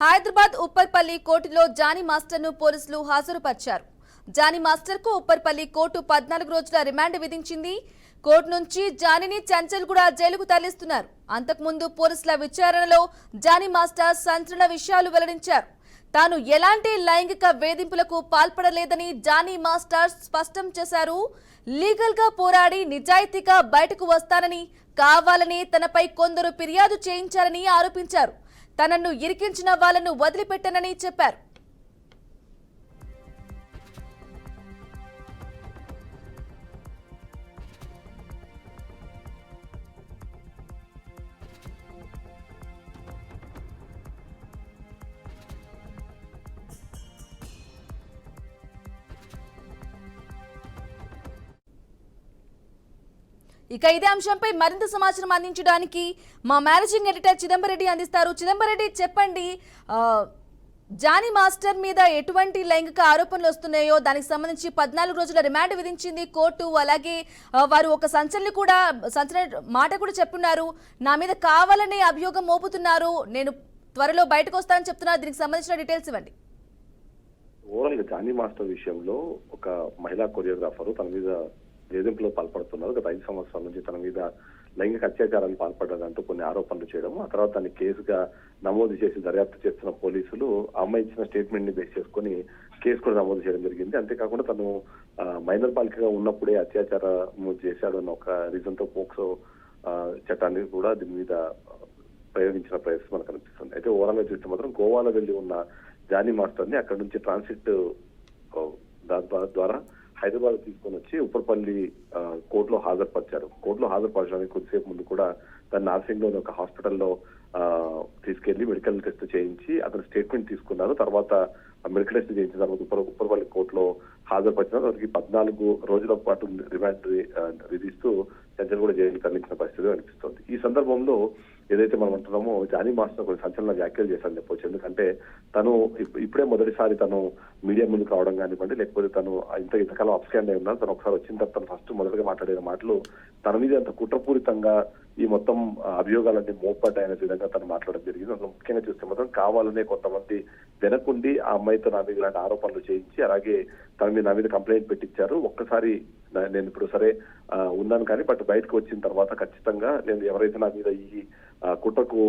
హైదరాబాద్ ఉప్పర్పల్లి కోర్టులో జానీ మాస్టర్ను పోలీసులు హాజరుపరిచారు. Johnny మాస్టర్కు Upparpalli court 14 రోజుల రిమాండ్ విధించింది. కోర్టు నుంచి జానీని చంచల్గూడ జైలుకు తరలిస్తున్నారు. అంతకుముందు పోలీసుల విచారణలో జానీ మాస్టర్ సంచలన విషయాలు వెల్లడించారు. తాను ఎలాంటి లైంగిక వేధింపులకు పాల్పడలేదని జానీ మాస్టర్ స్పష్టం చేశారు. లీగల్ గా పోరాడి నిజాయితీగా బయటకు వస్తానని, కావాలని తనపై కొందరు ఫిర్యాదు చేయించారని ఆరోపించారు. తనను ఇరికించిన వాళ్లను వదిలిపెట్టనని చెప్పారు. ఇక ఇదే అంశంపై మరింత సమాచారం అందించడానికి మా మేనేజింగ్ ఎడిటర్ చిదంబరెడ్డి అందిస్తారు. చిదంబరెడ్డి, చెప్పండి, జానీ మాస్టర్ మీద ఎటువంటి లైంగిక ఆరోపణలు వస్తున్నాయో దానికి సంబంధించి 14 రోజుల రిమాండ్ విధించింది కోర్టు. అలాగే వారు ఒక సంచలన మాట కూడా చెప్పున్నారు. నా మీద కావాలనే అభియోగం మోపుతున్నారు, నేను త్వరలో బయటకు వస్తానని చెప్తున్నారు. దీనికి సంబంధించిన డీటెయిల్స్ ఇవ్వండి. ఓవరాల్ గా జానీ మాస్టర్ విషయంలో ఒక మహిళా కొరియోగ్రాఫర్ తన మీద వేధింపులో పాల్పడుతున్నారు. గత 5 సంవత్సరాల నుంచి తన మీద లైంగిక అత్యాచారాలు పాల్పడ్డారంటూ కొన్ని ఆరోపణలు చేయడం, ఆ తర్వాత దాన్ని కేసుగా నమోదు చేసి దర్యాప్తు చేస్తున్న పోలీసులు ఆ అమ్మాయి ఇచ్చిన స్టేట్మెంట్ ని బేస్ చేసుకుని కేసు కూడా నమోదు చేయడం జరిగింది. అంతేకాకుండా తను మైనర్ బాలికగా ఉన్నప్పుడే అత్యాచారం చేశాడు అన్న ఒక రీజన్ తో పోక్సో చట్టాన్ని కూడా దీని మీద ప్రయోగించిన ప్రయత్నం మనకు కనిపిస్తుంది. అయితే ఓవరాల్ గా చూస్తే మాత్రం గోవాలో వెళ్లి ఉన్న జానీ మాస్టర్ ని అక్కడ నుంచి ట్రాన్సిట్ ద్వారా హైదరాబాద్ తీసుకొని వచ్చి ఉప్పర్పల్లి కోర్టులో హాజరుపరిచారు. కోర్టులో హాజరుపరచడానికి కొద్దిసేపు ముందు కూడా తన నార్సింగ్ లోని ఒక హాస్పిటల్లో తీసుకెళ్లి మెడికల్ టెస్ట్ చేయించి అతను స్టేట్మెంట్ తీసుకున్నారు. తర్వాత మెడికల్ టెస్ట్ చేయించిన తర్వాత ఉప్పర్పల్లి కోర్టులో హాజరుపరిచిన వారికి 14 రోజుల పాటు రిమాండ్ విధిస్తూ చంచల్గూడ జైలు తరలించిన పరిస్థితి అనిపిస్తుంది. ఈ సందర్భంలో ఏదైతే మనం అంటున్నామో జానీ మాస్టర్ కొన్ని సంచలన వ్యాఖ్యలు చేశారని చెప్పొచ్చు. ఎందుకంటే తను ఇప్పుడే మొదటిసారి తను మీడియా ముందుకు రావడం కానివ్వండి, లేకపోతే తను ఇంతకాలం అప్స్కాండ్ అయి ఉన్నారు. తను ఒకసారి వచ్చిన తర్వాత తను ఫస్ట్ మొదటగా మాట్లాడిన మాటలు తన మీద అంత కుట్రపూరితంగా ఈ మొత్తం అభియోగాలన్నీ మోపడ్డాయనే విధంగా తను మాట్లాడడం జరిగింది. అందులో ముఖ్యంగా చూస్తే మాత్రం కావాలనే కొంతమంది వెనకుండి ఆ అమ్మాయితో నా మీద ఇలాంటి ఆరోపణలు చేయించి అలాగే నా మీద కంప్లైంట్ పెట్టించారు. ఒక్కసారి నేను ఇప్పుడు సరే ఉన్నాను కానీ బట్ బయటకు వచ్చిన తర్వాత ఖచ్చితంగా నేను ఎవరైతే నా మీద ఈ కుట్రకు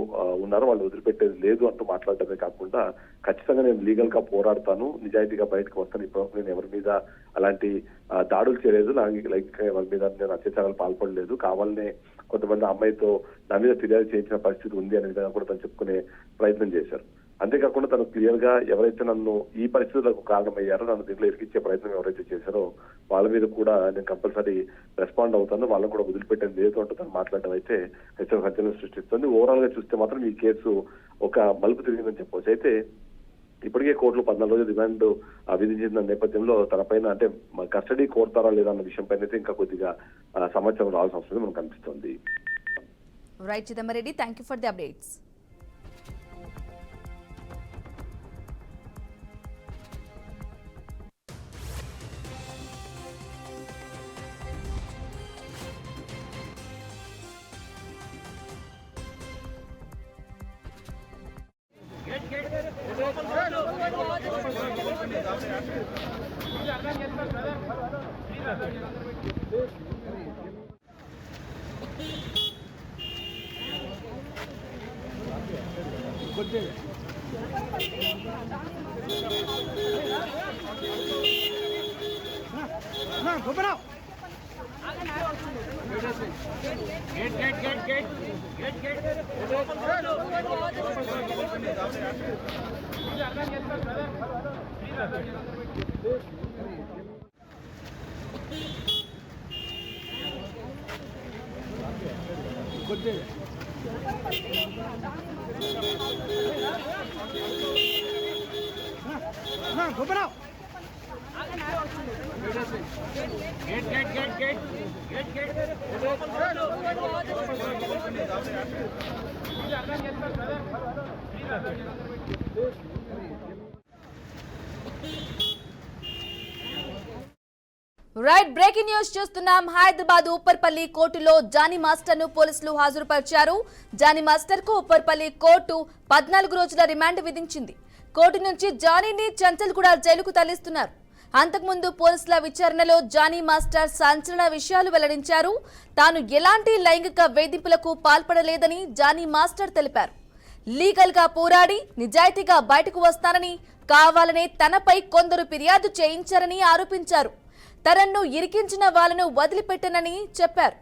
ఉన్నారో వాళ్ళు వదిలిపెట్టేది లేదు అంటూ మాట్లాడటమే కాకుండా ఖచ్చితంగా నేను లీగల్ గా పోరాడతాను, నిజాయితీగా బయటకు వస్తాను, ఇప్పుడు నేను ఎవరి మీద అలాంటి దాడులు చేయలేదు, లైక్ ఎవరి మీద నేను అత్యాచారాలు పాల్పడలేదు, కావాలనే కొంతమంది అమ్మాయితో నా మీద ఫిర్యాదు చేయించిన పరిస్థితి ఉంది అనే విధంగా కూడా తను చెప్పుకునే ప్రయత్నం చేశారు. అంతేకాకుండా తను క్లియర్ గా ఎవరైతే నన్ను ఈ పరిస్థితులకు కారణమయ్యారో, నన్ను దీంట్లో ఇరికిచ్చే ప్రయత్నం ఎవరైతే చేశారో వాళ్ళ మీద కూడా నేను కంపల్సరీ రెస్పాండ్ అవుతాను, వాళ్ళని కూడా వదిలిపెట్టేది లేదు అంటూ తను మాట్లాడడం అయితే ఖచ్చితంగా సంచలనం సృష్టిస్తుంది. ఓవరాల్ గా చూస్తే మాత్రం ఈ కేసు ఒక మలుపు తిరిగిందని చెప్పవచ్చు. అయితే ఇప్పటికే కోర్టులో 14 రోజుల రిమాండ్ విధించిన నేపథ్యంలో తన పైన అంటే కస్టడీ కోరుతారా లేదా అన్న విషయం పైన అయితే ఇంకా కొద్దిగా సమాచారం రావాల్సిన అవసరం మనకు కనిపిస్తుంది. Right Chidambar Reddy, thank you for the updates. Right, breaking news చూస్తున్నాం. హైదరాబాద్ ఉప్పర్పల్లి కోర్టులో జానీ మాస్టర్ ను పోలీసులు హాజరుపరిచారు. జానీ మాస్టర్ కు ఉప్పర్పల్లి కోర్టు 14 రోజుల రిమాండ్ విధించింది. కోర్టు నుంచి జానీని చంచల్గూడ జైలుకు తరలిస్తున్నారు. అంతకుముందు పోలీసుల విచారణలో జానీ మాస్టర్ సంచలన విషయాలు వెల్లడించారు. తాను ఎలాంటి లైంగిక వేధింపులకు పాల్పడలేదని జానీ మాస్టర్ తెలిపారు. లీగల్ గా పోరాడి నిజాయితీగా బయటకు వస్తానని, కావాలనే తనపై కొందరు ఫిర్యాదు చేయించారని ఆరోపించారు. తనను ఇరికించిన వాళ్ళను వదిలిపెట్టనని చెప్పారు.